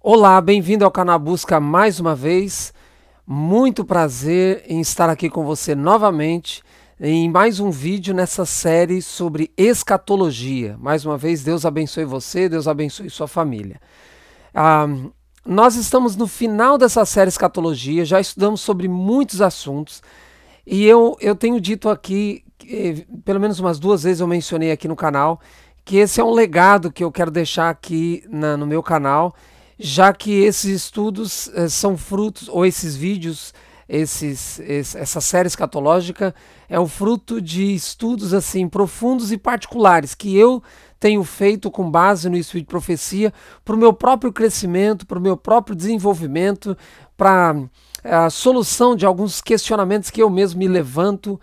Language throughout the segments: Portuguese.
Olá, bem-vindo ao canal Busca mais uma vez. Muito prazer em estar aqui com você novamente em mais um vídeo nessa série sobre escatologia. Mais uma vez, Deus abençoe você, Deus abençoe sua família. Ah, Nós estamos no final dessa série escatologia, já estudamos sobre muitos assuntos e eu tenho dito aqui, pelo menos umas duas vezes eu mencionei aqui no canal, que esse é um legado que eu quero deixar aqui no meu canal, já que esses estudos são frutos, ou esses vídeos, essa série escatológica é o fruto de estudos assim profundos e particulares que eu tenho feito com base no Espírito de Profecia para o meu próprio crescimento, para o meu próprio desenvolvimento, para a solução de alguns questionamentos que eu mesmo me levanto.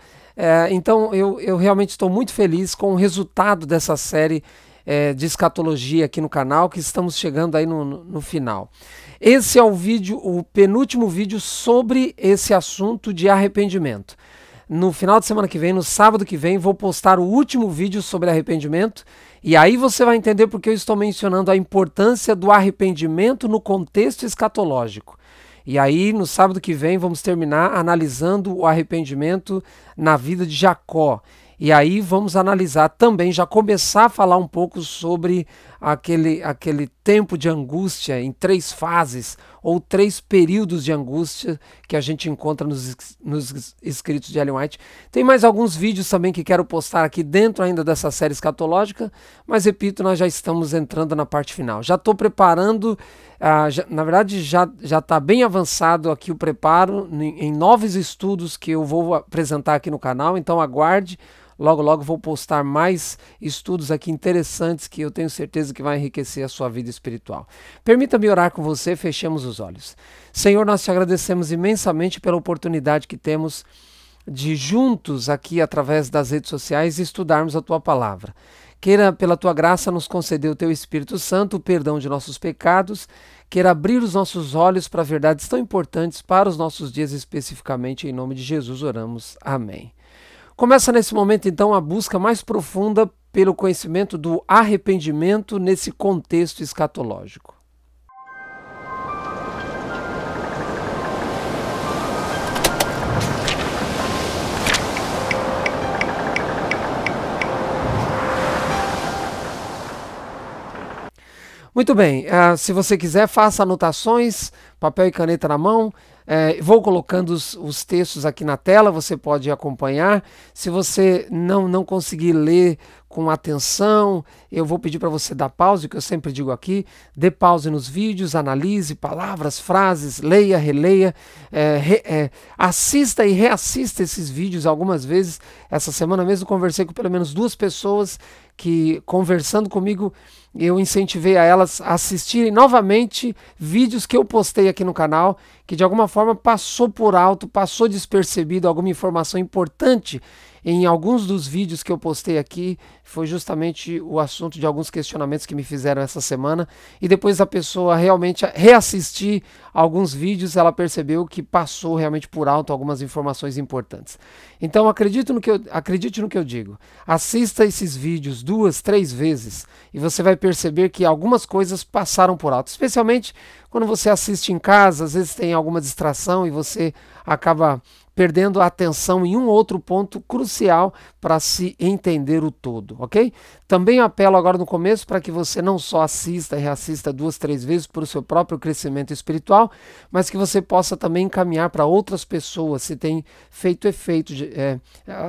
Então eu realmente estou muito feliz com o resultado dessa série de escatologia aqui no canal, que estamos chegando aí no final. Esse é o penúltimo vídeo sobre esse assunto de arrependimento. No final de semana que vem, no sábado que vem, vou postar o último vídeo sobre arrependimento e aí você vai entender porque eu estou mencionando a importância do arrependimento no contexto escatológico. E aí, no sábado que vem, vamos terminar analisando o arrependimento na vida de Jacó. E aí vamos analisar também, já começar a falar um pouco sobre aquele tempo de angústia em três fases, ou três períodos de angústia que a gente encontra nos escritos de Ellen White. Tem mais alguns vídeos também que quero postar aqui dentro ainda dessa série escatológica, mas repito, nós já estamos entrando na parte final. Já estou preparando, na verdade já está bem avançado aqui o preparo em novos estudos que eu vou apresentar aqui no canal, então aguarde. Logo, logo vou postar mais estudos aqui interessantes que eu tenho certeza que vai enriquecer a sua vida espiritual. Permita-me orar com você, fechemos os olhos. Senhor, nós te agradecemos imensamente pela oportunidade que temos de juntos aqui através das redes sociais estudarmos a tua palavra. Queira, pela tua graça, nos conceder o teu Espírito Santo, o perdão de nossos pecados, queira abrir os nossos olhos para verdades tão importantes para os nossos dias especificamente. Em nome de Jesus oramos. Amém. Começa nesse momento, então, a busca mais profunda pelo conhecimento do arrependimento nesse contexto escatológico. Muito bem, se você quiser, faça anotações, papel e caneta na mão. Vou colocando os textos aqui na tela, você pode acompanhar. Se você não conseguir ler com atenção, eu vou pedir para você dar pause, que eu sempre digo aqui, dê pause nos vídeos, analise palavras, frases, leia, releia, assista e reassista esses vídeos algumas vezes. Essa semana mesmo conversei com pelo menos duas pessoas que, conversando comigo, eu incentivei a elas a assistirem novamente vídeos que eu postei aqui no canal, que de alguma forma passou por alto, passou despercebido alguma informação importante em alguns dos vídeos que eu postei aqui. Foi justamente o assunto de alguns questionamentos que me fizeram essa semana, e depois a pessoa realmente reassistir alguns vídeos, ela percebeu que passou realmente por alto algumas informações importantes. Então acredite no que eu digo, assista esses vídeos 2, 3 vezes e você vai perceber que algumas coisas passaram por alto, especialmente quando você assiste em casa. Às vezes tem alguma distração e você acaba perdendo a atenção em um outro ponto crucial para se entender o todo, ok? Também apelo agora no começo para que você não só assista e reassista 2, 3 vezes para o seu próprio crescimento espiritual, mas que você possa também encaminhar para outras pessoas, se tem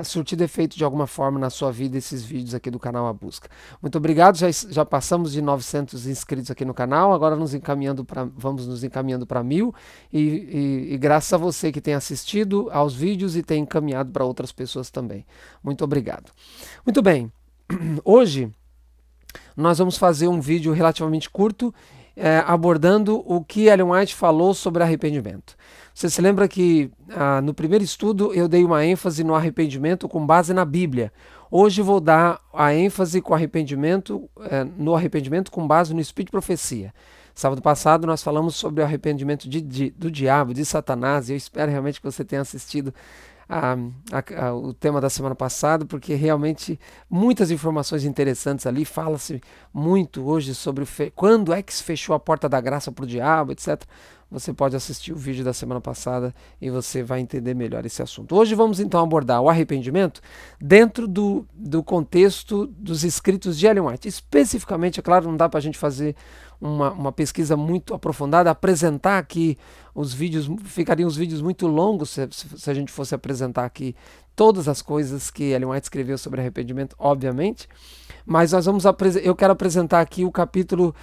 surtido efeito de alguma forma na sua vida esses vídeos aqui do canal A Busca. Muito obrigado, já passamos de 900 inscritos aqui no canal, agora vamos nos encaminhando para 1000 e graças a você que tem assistido aos vídeos e tem encaminhado para outras pessoas também. Muito obrigado. Muito bem, hoje nós vamos fazer um vídeo relativamente curto abordando o que Ellen White falou sobre arrependimento. Você se lembra que no primeiro estudo eu dei uma ênfase no arrependimento com base na Bíblia. Hoje vou dar a ênfase no arrependimento com base no Espírito de Profecia. Sábado passado nós falamos sobre o arrependimento do diabo, de Satanás, e eu espero realmente que você tenha assistido o tema da semana passada, porque realmente muitas informações interessantes ali. Fala-se muito hoje sobre quando é que se fechou a porta da graça para o diabo, etc. Você pode assistir o vídeo da semana passada e você vai entender melhor esse assunto. Hoje vamos então abordar o arrependimento dentro do contexto dos escritos de Ellen White. Especificamente, é claro, não dá para a gente fazer uma pesquisa muito aprofundada, apresentar aqui os vídeos, ficariam os vídeos muito longos se a gente fosse apresentar aqui todas as coisas que Ellen White escreveu sobre arrependimento, obviamente. Mas eu quero apresentar aqui o capítulo,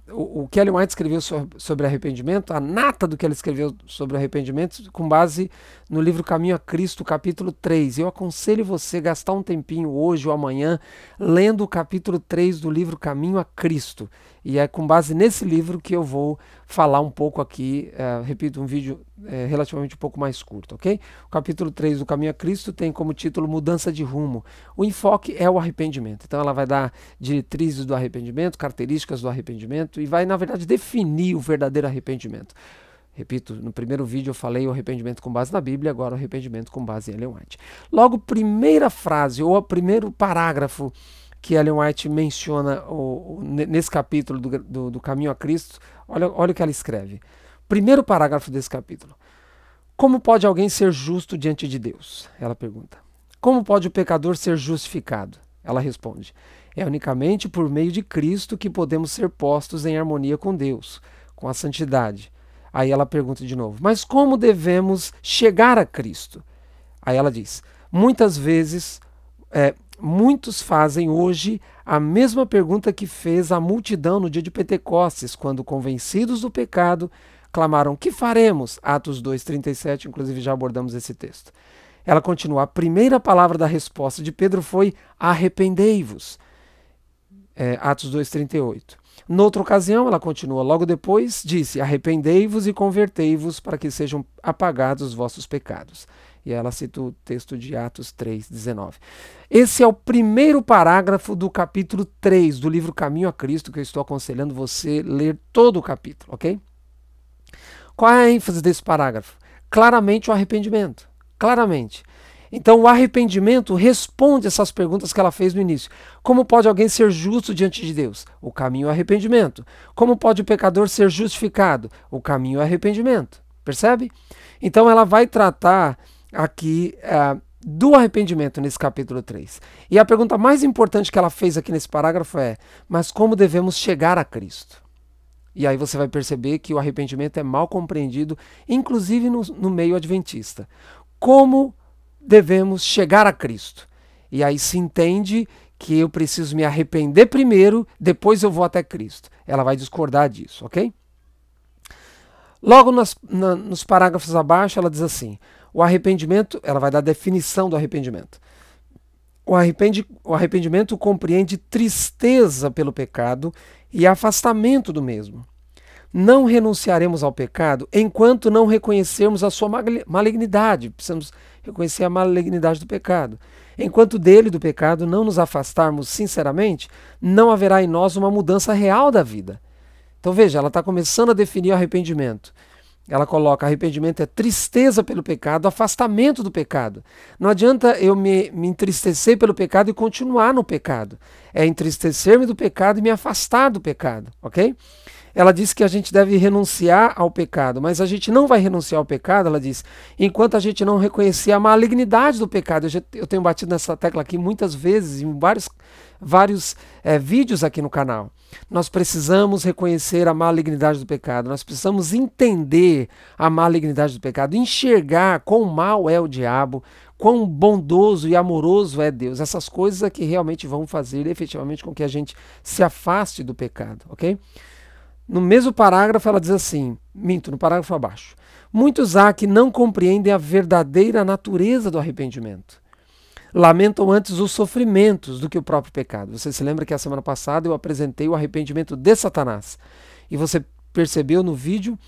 o que Ellen White escreveu sobre arrependimento, a nata do que ela escreveu sobre arrependimento, com base no livro Caminho a Cristo, capítulo 3. Eu aconselho você a gastar um tempinho hoje ou amanhã lendo o capítulo 3 do livro Caminho a Cristo. E é com base nesse livro que eu vou falar um pouco aqui, repito, um vídeo relativamente um pouco mais curto, ok? O capítulo 3 do Caminho a Cristo tem como título Mudança de Rumo. O enfoque é o arrependimento. Então ela vai dar diretrizes do arrependimento, características do arrependimento e vai, na verdade, definir o verdadeiro arrependimento. Repito, no primeiro vídeo eu falei o arrependimento com base na Bíblia, agora o arrependimento com base em Ellen White. Logo, primeira frase, ou o primeiro parágrafo que Ellen White menciona nesse capítulo do Caminho a Cristo, olha o que ela escreve. Primeiro parágrafo desse capítulo. Como pode alguém ser justo diante de Deus? Ela pergunta. Como pode o pecador ser justificado? Ela responde. É unicamente por meio de Cristo que podemos ser postos em harmonia com Deus, com a santidade. Aí ela pergunta de novo. Mas como devemos chegar a Cristo? Aí ela diz. Muitas vezes... muitos fazem hoje a mesma pergunta que fez a multidão no dia de Pentecostes, quando, convencidos do pecado, clamaram, que faremos? Atos 2:37, inclusive já abordamos esse texto. Ela continua, a primeira palavra da resposta de Pedro foi, arrependei-vos. Atos 2:38. Noutra ocasião, ela continua, logo depois, disse, arrependei-vos e convertei-vos para que sejam apagados os vossos pecados. E ela cita o texto de Atos 3:19. Esse é o primeiro parágrafo do capítulo 3 do livro Caminho a Cristo, que eu estou aconselhando você ler todo o capítulo, ok? Qual é a ênfase desse parágrafo? Claramente o arrependimento. Claramente. Então o arrependimento responde essas perguntas que ela fez no início. Como pode alguém ser justo diante de Deus? O caminho é o arrependimento. Como pode o pecador ser justificado? O caminho é o arrependimento. Percebe? Então ela vai tratar aqui do arrependimento nesse capítulo 3. E a pergunta mais importante que ela fez aqui nesse parágrafo é, mas como devemos chegar a Cristo? E aí você vai perceber que o arrependimento é mal compreendido, inclusive no meio adventista. Como devemos chegar a Cristo? E aí se entende que eu preciso me arrepender primeiro, depois eu vou até Cristo. Ela vai discordar disso, ok? Logo nos parágrafos abaixo ela diz assim, o arrependimento, ela vai dar a definição do arrependimento. O arrependimento compreende tristeza pelo pecado e afastamento do mesmo. Não renunciaremos ao pecado enquanto não reconhecermos a sua malignidade. Precisamos reconhecer a malignidade do pecado. Enquanto do pecado, não nos afastarmos sinceramente, não haverá em nós uma mudança real da vida. Então veja, ela está começando a definir o arrependimento. Ela coloca, arrependimento é tristeza pelo pecado, afastamento do pecado. Não adianta eu me entristecer pelo pecado e continuar no pecado. É entristecer-me do pecado e me afastar do pecado, ok? Ela diz que a gente deve renunciar ao pecado, mas a gente não vai renunciar ao pecado, ela diz, enquanto a gente não reconhecer a malignidade do pecado. Eu tenho batido nessa tecla aqui muitas vezes, em vários vídeos aqui no canal. Nós precisamos reconhecer a malignidade do pecado, nós precisamos entender a malignidade do pecado, enxergar quão mal é o diabo, quão bondoso e amoroso é Deus. Essas coisas é que realmente vão fazer efetivamente com que a gente se afaste do pecado, ok? No mesmo parágrafo ela diz assim, no parágrafo abaixo, muitos há que não compreendem a verdadeira natureza do arrependimento. Lamentam antes os sofrimentos do que o próprio pecado. Você se lembra que a semana passada eu apresentei o arrependimento de Satanás. E você percebeu no vídeo,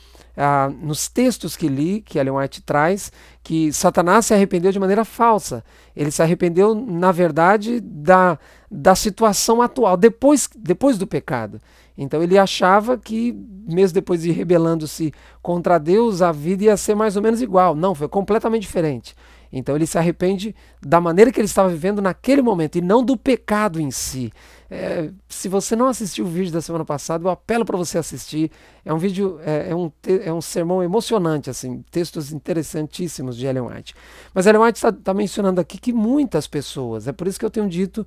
nos textos que li, que Ellen White traz, que Satanás se arrependeu de maneira falsa. Ele se arrependeu, na verdade, da situação atual, depois do pecado. Então ele achava que, mesmo depois de rebelando-se contra Deus, a vida ia ser mais ou menos igual. Não, foi completamente diferente. Então ele se arrepende da maneira que ele estava vivendo naquele momento e não do pecado em si. Se você não assistiu o vídeo da semana passada, eu apelo para você assistir. É um vídeo, é um sermão emocionante, assim, textos interessantíssimos de Ellen White. Mas Ellen White está mencionando aqui que muitas pessoas, é por isso que eu tenho dito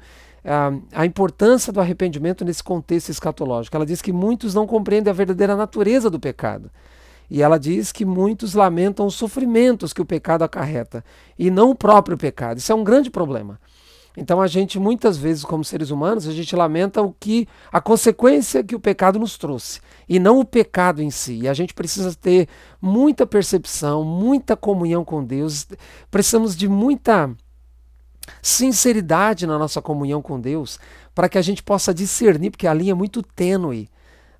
a importância do arrependimento nesse contexto escatológico. Ela diz que muitos não compreendem a verdadeira natureza do pecado. E ela diz que muitos lamentam os sofrimentos que o pecado acarreta, e não o próprio pecado. Isso é um grande problema. Então a gente, muitas vezes, como seres humanos, a gente lamenta a consequência que o pecado nos trouxe, e não o pecado em si. E a gente precisa ter muita percepção, muita comunhão com Deus, precisamos de muita sinceridade na nossa comunhão com Deus, para que a gente possa discernir, porque a linha é muito tênue.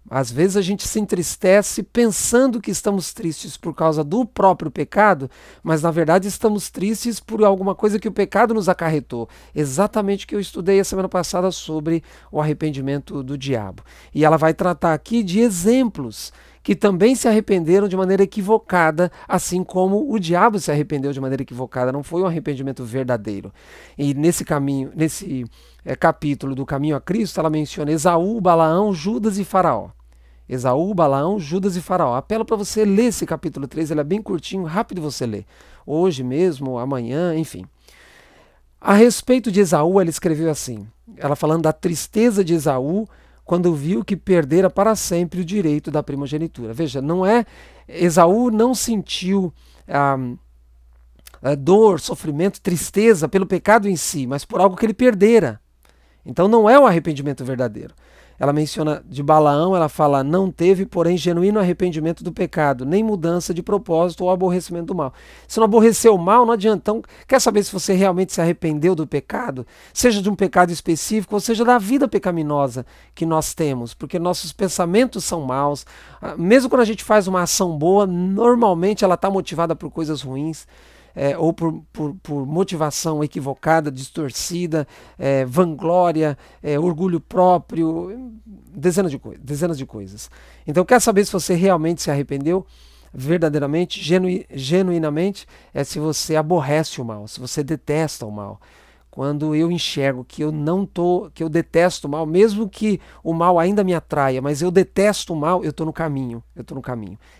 Às vezes a gente se entristece pensando que estamos tristes por causa do próprio pecado, mas na verdade estamos tristes por alguma coisa que o pecado nos acarretou. Exatamente o que eu estudei a semana passada sobre o arrependimento do diabo. E ela vai tratar aqui de exemplos que também se arrependeram de maneira equivocada, assim como o diabo se arrependeu de maneira equivocada. Não foi um arrependimento verdadeiro. E nesse capítulo do Caminho a Cristo, ela menciona Esaú, Balaão, Judas e Faraó. Esaú, Balaão, Judas e Faraó. Apelo para você ler esse capítulo 3, ele é bem curtinho, rápido você ler. Hoje mesmo, amanhã, enfim. A respeito de Esaú, ela escreveu assim, ela falando da tristeza de Esaú quando viu que perdera para sempre o direito da primogenitura. Veja, Esaú não sentiu dor, sofrimento, tristeza pelo pecado em si, mas por algo que ele perdera. Então não é um arrependimento verdadeiro. Ela menciona de Balaão, ela fala, não teve, porém, genuíno arrependimento do pecado, nem mudança de propósito ou aborrecimento do mal. Se não aborreceu o mal, não adianta. Então, quer saber se você realmente se arrependeu do pecado? Seja de um pecado específico, ou seja da vida pecaminosa que nós temos, porque nossos pensamentos são maus. Mesmo quando a gente faz uma ação boa, normalmente ela está motivada por coisas ruins. Ou por motivação equivocada, distorcida, vanglória, orgulho próprio, dezenas de coisas. Então, quer saber se você realmente se arrependeu verdadeiramente, genuinamente, se você aborrece o mal, se você detesta o mal. Quando eu enxergo que eu detesto o mal, mesmo que o mal ainda me atraia, mas eu detesto o mal, eu estou no caminho.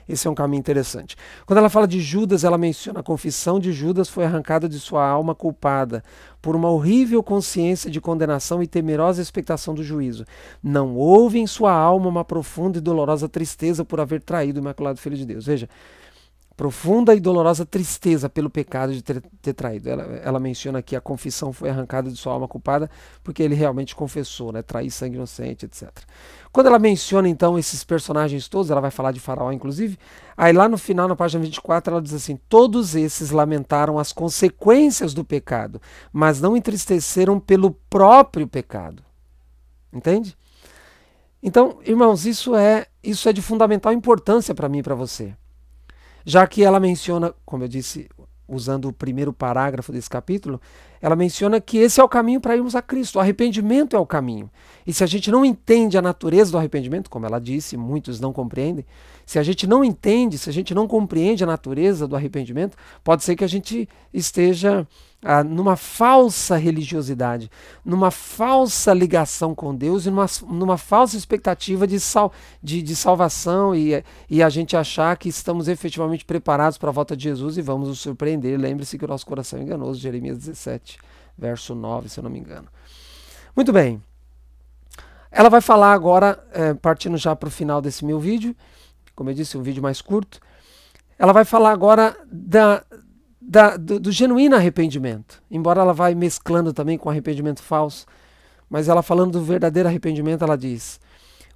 Esse é um caminho interessante. Quando ela fala de Judas, ela menciona a confissão de Judas foi arrancada de sua alma culpada por uma horrível consciência de condenação e temerosa expectação do juízo. Não houve em sua alma uma profunda e dolorosa tristeza por haver traído o Imaculado Filho de Deus. Veja, profunda e dolorosa tristeza pelo pecado de ter traído. Ela menciona que a confissão foi arrancada de sua alma culpada porque ele realmente confessou, né? Trair sangue inocente, etc. Quando ela menciona então esses personagens todos, ela vai falar de Faraó inclusive, aí lá no final, na página 24, ela diz assim, todos esses lamentaram as consequências do pecado, mas não entristeceram pelo próprio pecado. Entende? Então, irmãos, isso é de fundamental importância para mim e para você. Já que ela menciona, como eu disse, usando o primeiro parágrafo desse capítulo, ela menciona que esse é o caminho para irmos a Cristo. O arrependimento é o caminho. E se a gente não entende a natureza do arrependimento, como ela disse, muitos não compreendem, se a gente não entende, se a gente não compreende a natureza do arrependimento, pode ser que a gente esteja numa falsa religiosidade, numa falsa ligação com Deus e numa falsa expectativa de salvação e a gente achar que estamos efetivamente preparados para a volta de Jesus e vamos nos surpreender. Lembre-se que o nosso coração é enganoso, Jeremias 17, verso 9, se eu não me engano. Muito bem. Ela vai falar agora, partindo já para o final desse meu vídeo, como eu disse, um vídeo mais curto, ela vai falar agora do genuíno arrependimento, embora ela vai mesclando também com arrependimento falso, mas ela falando do verdadeiro arrependimento, ela diz,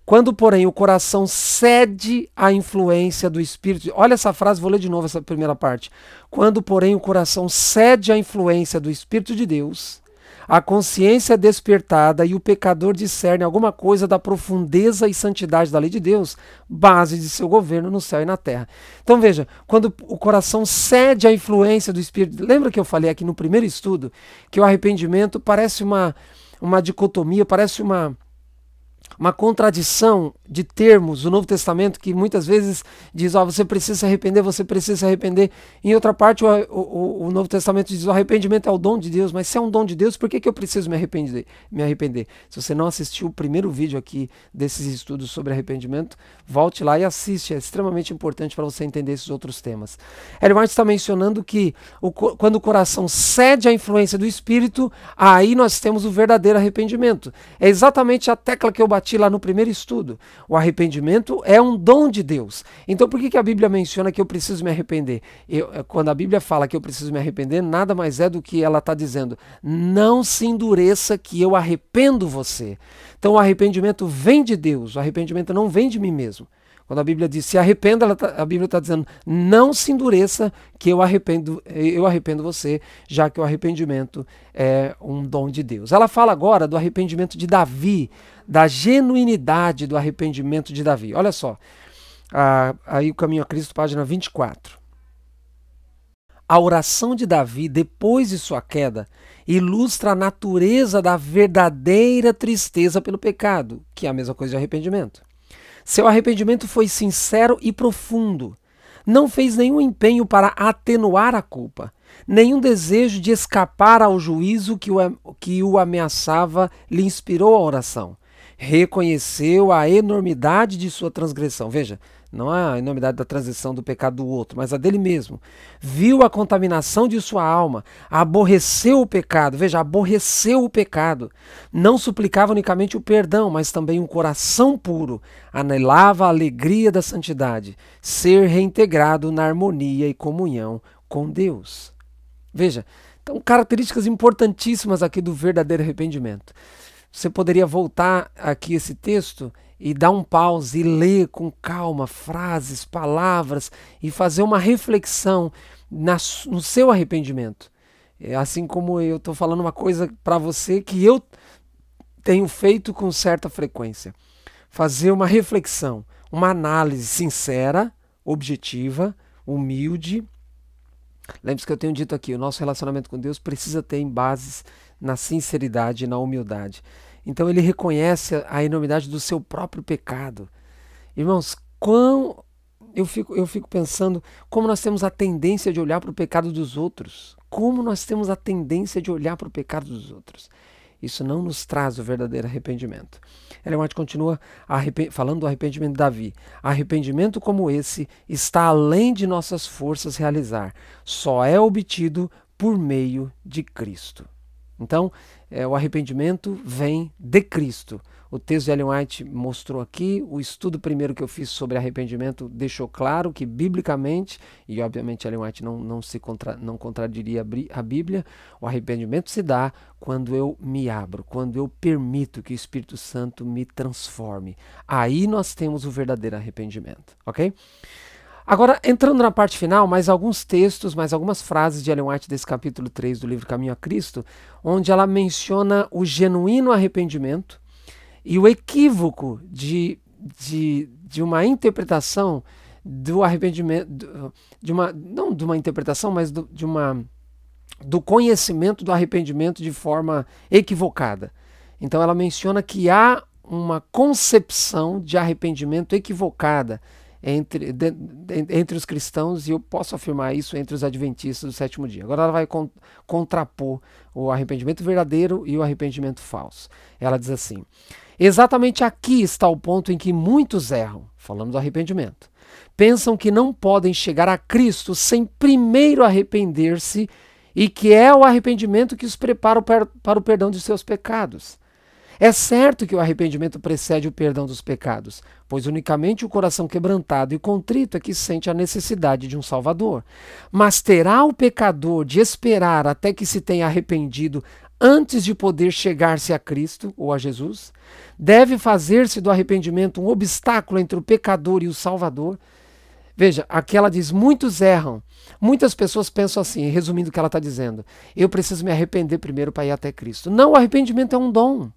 quando, porém, o coração cede à influência do Espírito, olha essa frase, vou ler de novo essa primeira parte, quando, porém, o coração cede à influência do Espírito de Deus, a consciência é despertada e o pecador discerne alguma coisa da profundeza e santidade da lei de Deus, base de seu governo no céu e na terra. Então veja, quando o coração cede à influência do Espírito, lembra que eu falei aqui no primeiro estudo que o arrependimento parece uma dicotomia, parece uma contradição de termos do Novo Testamento que muitas vezes diz, você precisa se arrepender, você precisa se arrepender. Em outra parte, o Novo Testamento diz, o arrependimento é o dom de Deus, mas se é um dom de Deus, por que eu preciso me arrepender? Se você não assistiu o primeiro vídeo aqui desses estudos sobre arrependimento, volte lá e assiste, é extremamente importante para você entender esses outros temas. Ellen White está mencionando que quando o coração cede à influência do Espírito, aí nós temos o verdadeiro arrependimento. É exatamente a tecla que eu bati lá no primeiro estudo. O arrependimento é um dom de Deus. Então por que a Bíblia menciona que eu preciso me arrepender? Quando a Bíblia fala que eu preciso me arrepender, nada mais é do que ela está dizendo, não se endureça que eu arrependo você. Então o arrependimento vem de Deus, o arrependimento não vem de mim mesmo. Quando a Bíblia diz se arrependa, a Bíblia está dizendo não se endureça que eu arrependo você, já que o arrependimento é um dom de Deus. Ela fala agora do arrependimento de Davi, da genuinidade do arrependimento de Davi. Olha só, aí o Caminho a Cristo, página 24. A oração de Davi, depois de sua queda, ilustra a natureza da verdadeira tristeza pelo pecado, que é a mesma coisa de arrependimento. Seu arrependimento foi sincero e profundo. Não fez nenhum empenho para atenuar a culpa, nenhum desejo de escapar ao juízo que o ameaçava lhe inspirou a oração. Reconheceu a enormidade de sua transgressão. Veja, não a enormidade da transgressão do pecado do outro, mas a dele mesmo. Viu a contaminação de sua alma, aborreceu o pecado. Veja, aborreceu o pecado. Não suplicava unicamente o perdão, mas também um coração puro. Anelava a alegria da santidade, ser reintegrado na harmonia e comunhão com Deus. Veja, então características importantíssimas aqui do verdadeiro arrependimento. Você poderia voltar aqui esse texto e dar um pause e ler com calma frases, palavras e fazer uma reflexão no seu arrependimento. Assim como eu estou falando uma coisa para você que eu tenho feito com certa frequência. Fazer uma reflexão, uma análise sincera, objetiva, humilde. Lembre-se que eu tenho dito aqui, o nosso relacionamento com Deus precisa ter bases na sinceridade e na humildade. Então ele reconhece a enormidade do seu próprio pecado. Irmãos, eu fico pensando como nós temos a tendência de olhar para o pecado dos outros. Como nós temos a tendência de olhar para o pecado dos outros. Isso não nos traz o verdadeiro arrependimento. Ellen White continua falando do arrependimento de Davi. Arrependimento como esse está além de nossas forças realizar. Só é obtido por meio de Cristo. Então, o arrependimento vem de Cristo. O texto de Ellen White mostrou aqui, o estudo primeiro que eu fiz sobre arrependimento deixou claro que biblicamente, e obviamente Ellen White não contradiria a Bíblia, o arrependimento se dá quando eu me abro, quando eu permito que o Espírito Santo me transforme. Aí nós temos o verdadeiro arrependimento, ok? Agora, entrando na parte final, mais alguns textos, mais algumas frases de Ellen White desse capítulo 3 do livro Caminho a Cristo, onde ela menciona o genuíno arrependimento e o equívoco de uma interpretação do arrependimento, não de uma interpretação, mas do conhecimento do arrependimento de forma equivocada. Então ela menciona que há uma concepção de arrependimento equivocada entre os cristãos, e eu posso afirmar isso entre os adventistas do sétimo dia. Agora ela vai contrapor o arrependimento verdadeiro e o arrependimento falso. Ela diz assim: exatamente aqui está o ponto em que muitos erram, falando do arrependimento. Pensam que não podem chegar a Cristo sem primeiro arrepender-se, e que é o arrependimento que os prepara para o perdão de seus pecados. É certo que o arrependimento precede o perdão dos pecados, pois unicamente o coração quebrantado e contrito é que sente a necessidade de um Salvador. Mas terá o pecador de esperar até que se tenha arrependido antes de poder chegar-se a Cristo ou a Jesus? Deve fazer-se do arrependimento um obstáculo entre o pecador e o Salvador? Veja, aqui ela diz, muitos erram. Muitas pessoas pensam assim, resumindo o que ela está dizendo, eu preciso me arrepender primeiro para ir até Cristo. Não, o arrependimento é um dom.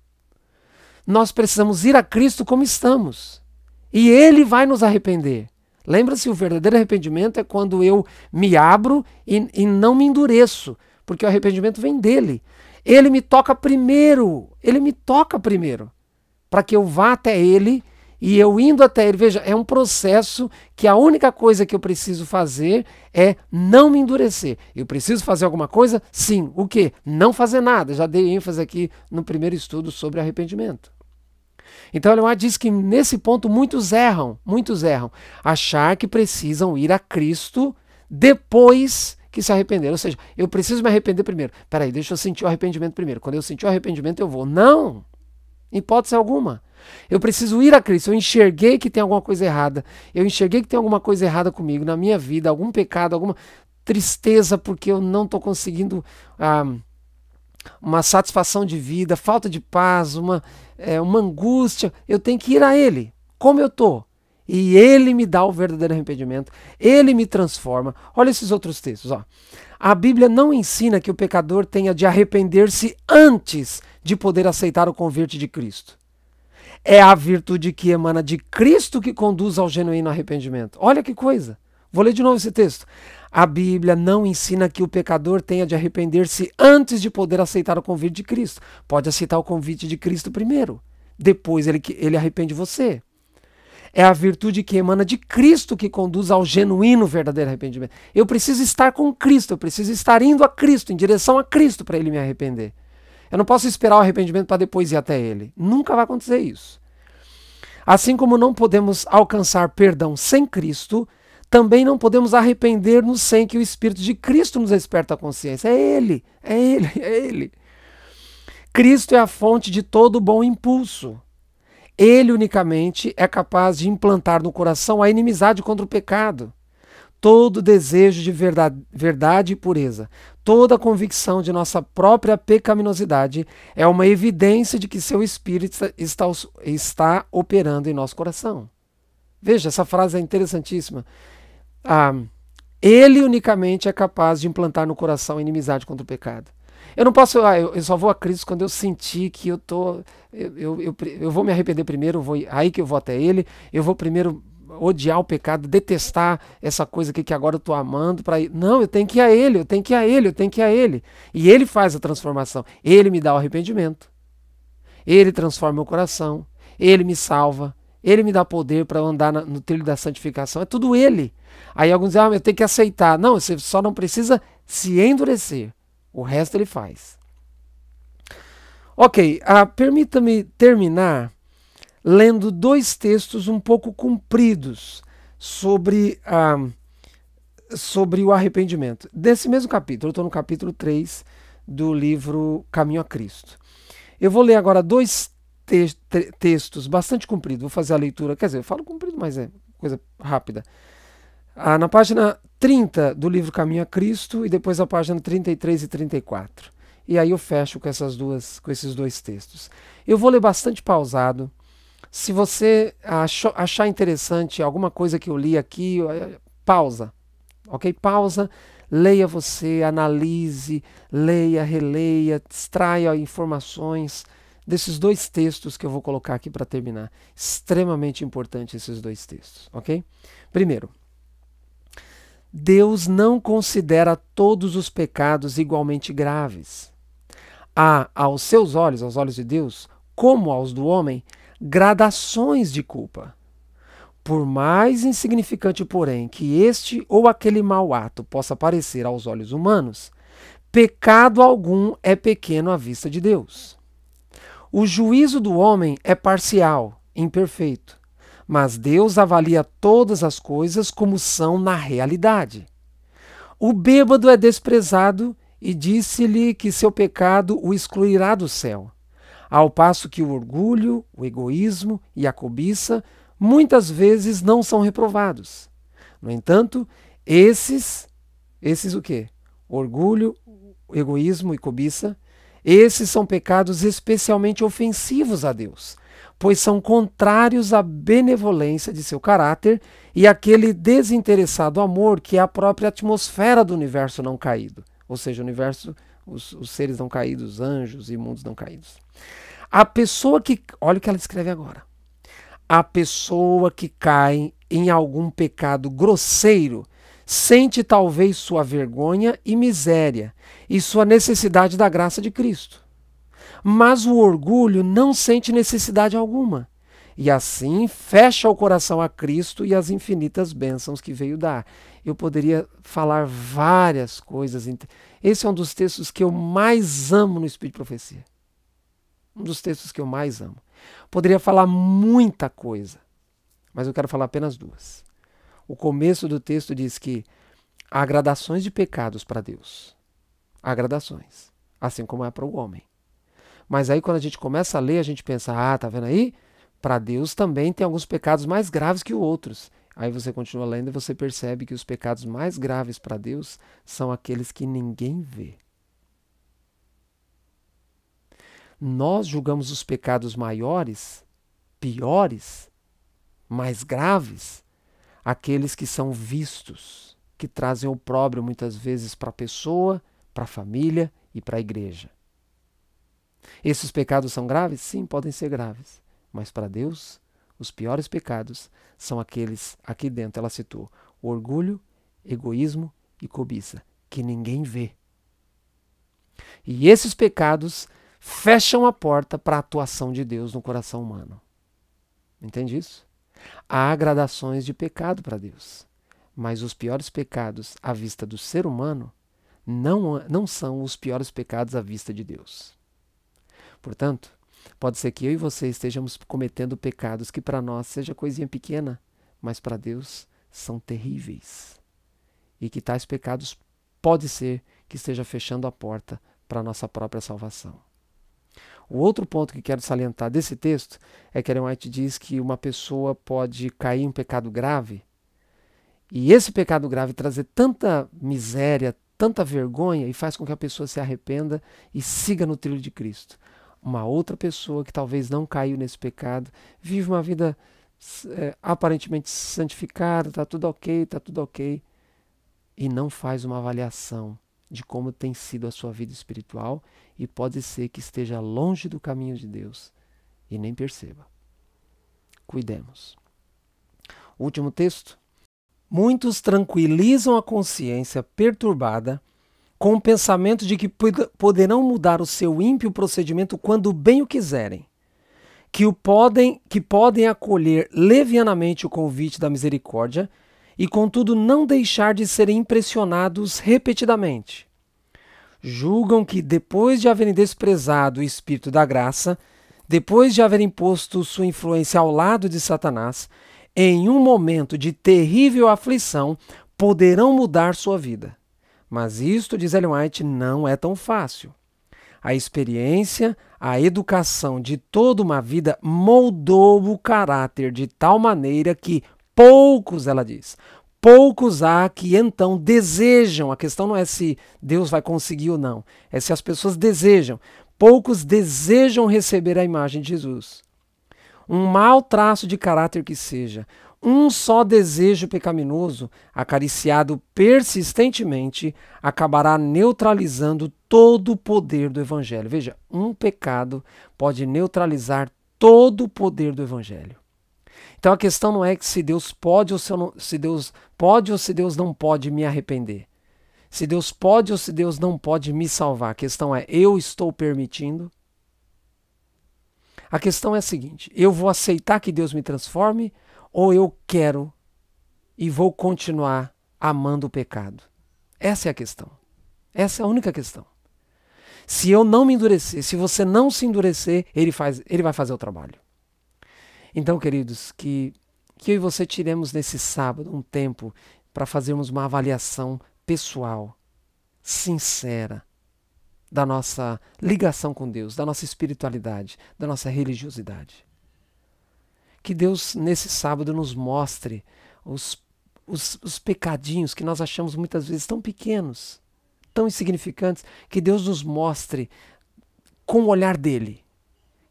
Nós precisamos ir a Cristo como estamos. E Ele vai nos arrepender. Lembra-se, o verdadeiro arrependimento é quando eu me abro e não me endureço, porque o arrependimento vem dele. Ele me toca primeiro. Ele me toca primeiro. para que eu vá até Ele, e eu indo até Ele, veja, é um processo que a única coisa que eu preciso fazer é não me endurecer. Eu preciso fazer alguma coisa? Sim. O quê? Não fazer nada. Já dei ênfase aqui no primeiro estudo sobre arrependimento. Então Ellen White diz que nesse ponto muitos erram, achar que precisam ir a Cristo depois que se arrepender. Ou seja, eu preciso me arrepender primeiro. Peraí, deixa eu sentir o arrependimento primeiro. Quando eu sentir o arrependimento eu vou. Não! Em hipótese alguma. Eu preciso ir a Cristo. Eu enxerguei que tem alguma coisa errada. Eu enxerguei que tem alguma coisa errada comigo, na minha vida, algum pecado, alguma tristeza porque eu não estou conseguindo uma satisfação de vida, falta de paz, uma angústia. Eu tenho que ir a Ele, como eu estou. E Ele me dá o verdadeiro arrependimento. Ele me transforma. Olha esses outros textos. Ó. A Bíblia não ensina que o pecador tenha de arrepender-se antes de poder aceitar o convite de Cristo. É a virtude que emana de Cristo que conduz ao genuíno arrependimento. Olha que coisa. Vou ler de novo esse texto. A Bíblia não ensina que o pecador tenha de arrepender-se antes de poder aceitar o convite de Cristo. Pode aceitar o convite de Cristo primeiro. Depois ele arrepende você. É a virtude que emana de Cristo que conduz ao genuíno verdadeiro arrependimento. Eu preciso estar com Cristo, eu preciso estar indo a Cristo, em direção a Cristo para Ele me arrepender. Eu não posso esperar o arrependimento para depois ir até Ele. Nunca vai acontecer isso. Assim como não podemos alcançar perdão sem Cristo, também não podemos arrepender-nos sem que o Espírito de Cristo nos desperte a consciência. É Ele, é Ele, é Ele. Cristo é a fonte de todo bom impulso. Ele unicamente é capaz de implantar no coração a inimizade contra o pecado. Todo desejo de verdade e pureza, toda convicção de nossa própria pecaminosidade é uma evidência de que seu Espírito está operando em nosso coração. Veja, essa frase é interessantíssima. Ele unicamente é capaz de implantar no coração a inimizade contra o pecado. Eu não posso, eu só vou a Cristo quando eu sentir que eu vou me arrepender primeiro, aí que eu vou até Ele, eu vou primeiro odiar o pecado, detestar essa coisa aqui que agora eu estou amando. Não, eu tenho que ir a Ele, eu tenho que ir a Ele, eu tenho que ir a Ele. E Ele faz a transformação, Ele me dá o arrependimento, Ele transforma meu coração, Ele me salva, Ele me dá poder para andar no trilho da santificação, é tudo Ele. Aí alguns dizem, eu tenho que aceitar. Não, você só não precisa se endurecer. O resto Ele faz. Ok, permita-me terminar lendo dois textos um pouco compridos sobre o arrependimento. Desse mesmo capítulo, eu estou no capítulo 3 do livro Caminho a Cristo. Eu vou ler agora dois textos bastante compridos. Vou fazer a leitura, quer dizer, eu falo comprido, mas é coisa rápida. Na página 30 do livro Caminho a Cristo e depois a página 33 e 34. E aí eu fecho com esses dois textos. Eu vou ler bastante pausado. Se você achar interessante alguma coisa que eu li aqui, pausa. Ok? Pausa, leia você, analise, leia, releia, extraia informações desses dois textos que eu vou colocar aqui para terminar. Extremamente importante esses dois textos. Ok? Primeiro, Deus não considera todos os pecados igualmente graves. Há, aos seus olhos, aos olhos de Deus, como aos do homem, gradações de culpa. Por mais insignificante, porém, que este ou aquele mau ato possa parecer aos olhos humanos, pecado algum é pequeno à vista de Deus. O juízo do homem é parcial, imperfeito. Mas Deus avalia todas as coisas como são na realidade. O bêbado é desprezado e disse-lhe que seu pecado o excluirá do céu, ao passo que o orgulho, o egoísmo e a cobiça muitas vezes não são reprovados. No entanto, esses o quê? Orgulho, egoísmo e cobiça, esses são pecados especialmente ofensivos a Deus, pois são contrários à benevolência de seu caráter e àquele desinteressado amor que é a própria atmosfera do universo não caído. Ou seja, o universo, os seres não caídos, anjos e mundos não caídos. A pessoa que... Olha o que ela escreve agora. A pessoa que cai em algum pecado grosseiro sente talvez sua vergonha e miséria e sua necessidade da graça de Cristo. Mas o orgulho não sente necessidade alguma. E assim fecha o coração a Cristo e as infinitas bênçãos que veio dar. Eu poderia falar várias coisas. Esse é um dos textos que eu mais amo no Espírito de Profecia. Um dos textos que eu mais amo. Poderia falar muita coisa, mas eu quero falar apenas duas. O começo do texto diz que há gradações de pecados para Deus. Há gradações, assim como é para o homem. Mas aí quando a gente começa a ler, a gente pensa, tá vendo aí? Para Deus também tem alguns pecados mais graves que outros. Aí você continua lendo e você percebe que os pecados mais graves para Deus são aqueles que ninguém vê. Nós julgamos os pecados maiores, piores, mais graves, aqueles que são vistos, que trazem opróbrio muitas vezes para a pessoa, para a família e para a igreja. Esses pecados são graves? Sim, podem ser graves. Mas para Deus, os piores pecados são aqueles, aqui dentro ela citou, orgulho, egoísmo e cobiça, que ninguém vê. E esses pecados fecham a porta para a atuação de Deus no coração humano. Entende isso? Há gradações de pecado para Deus, mas os piores pecados à vista do ser humano não são os piores pecados à vista de Deus. Portanto, pode ser que eu e você estejamos cometendo pecados que para nós seja coisinha pequena, mas para Deus são terríveis. E que tais pecados pode ser que esteja fechando a porta para a nossa própria salvação. O outro ponto que quero salientar desse texto é que Ellen White diz que uma pessoa pode cair em um pecado grave e esse pecado grave trazer tanta miséria, tanta vergonha e faz com que a pessoa se arrependa e siga no trilho de Cristo. Uma outra pessoa que talvez não caiu nesse pecado, vive uma vida aparentemente santificada, está tudo ok, e não faz uma avaliação de como tem sido a sua vida espiritual e pode ser que esteja longe do caminho de Deus e nem perceba. Cuidemos. Último texto. Muitos tranquilizam a consciência perturbada com o pensamento de que poderão mudar o seu ímpio procedimento quando bem o quiserem, que podem acolher levianamente o convite da misericórdia e, contudo, não deixar de serem impressionados repetidamente. Julgam que, depois de haverem desprezado o Espírito da graça, depois de haverem posto sua influência ao lado de Satanás, em um momento de terrível aflição, poderão mudar sua vida. Mas isto, diz Ellen White, não é tão fácil. A experiência, a educação de toda uma vida moldou o caráter de tal maneira que poucos, ela diz, poucos há que então desejam, a questão não é se Deus vai conseguir ou não, é se as pessoas desejam. Poucos desejam receber a imagem de Jesus. Um mau traço de caráter que seja, um só desejo pecaminoso, acariciado persistentemente, acabará neutralizando todo o poder do Evangelho. Veja, um pecado pode neutralizar todo o poder do Evangelho. Então a questão não é que se Deus pode ou se Deus não pode me arrepender. Se Deus pode ou se Deus não pode me salvar. A questão é, eu estou permitindo? A questão é a seguinte, eu vou aceitar que Deus me transforme ou eu quero e vou continuar amando o pecado? Essa é a questão. Essa é a única questão. Se eu não me endurecer, se você não se endurecer, ele vai fazer o trabalho. Então, queridos, que eu e você tiremos nesse sábado um tempo para fazermos uma avaliação pessoal, sincera, da nossa ligação com Deus, da nossa espiritualidade, da nossa religiosidade. Que Deus, nesse sábado, nos mostre os pecadinhos que nós achamos muitas vezes tão pequenos, tão insignificantes, que Deus nos mostre com o olhar dele,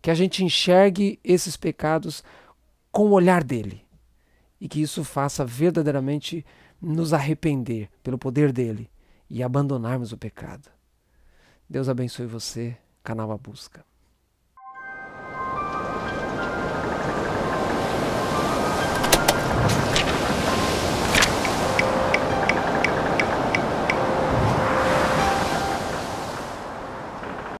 que a gente enxergue esses pecados com o olhar dele e que isso faça verdadeiramente nos arrepender pelo poder dele e abandonarmos o pecado. Deus abençoe você, Canal A Busca.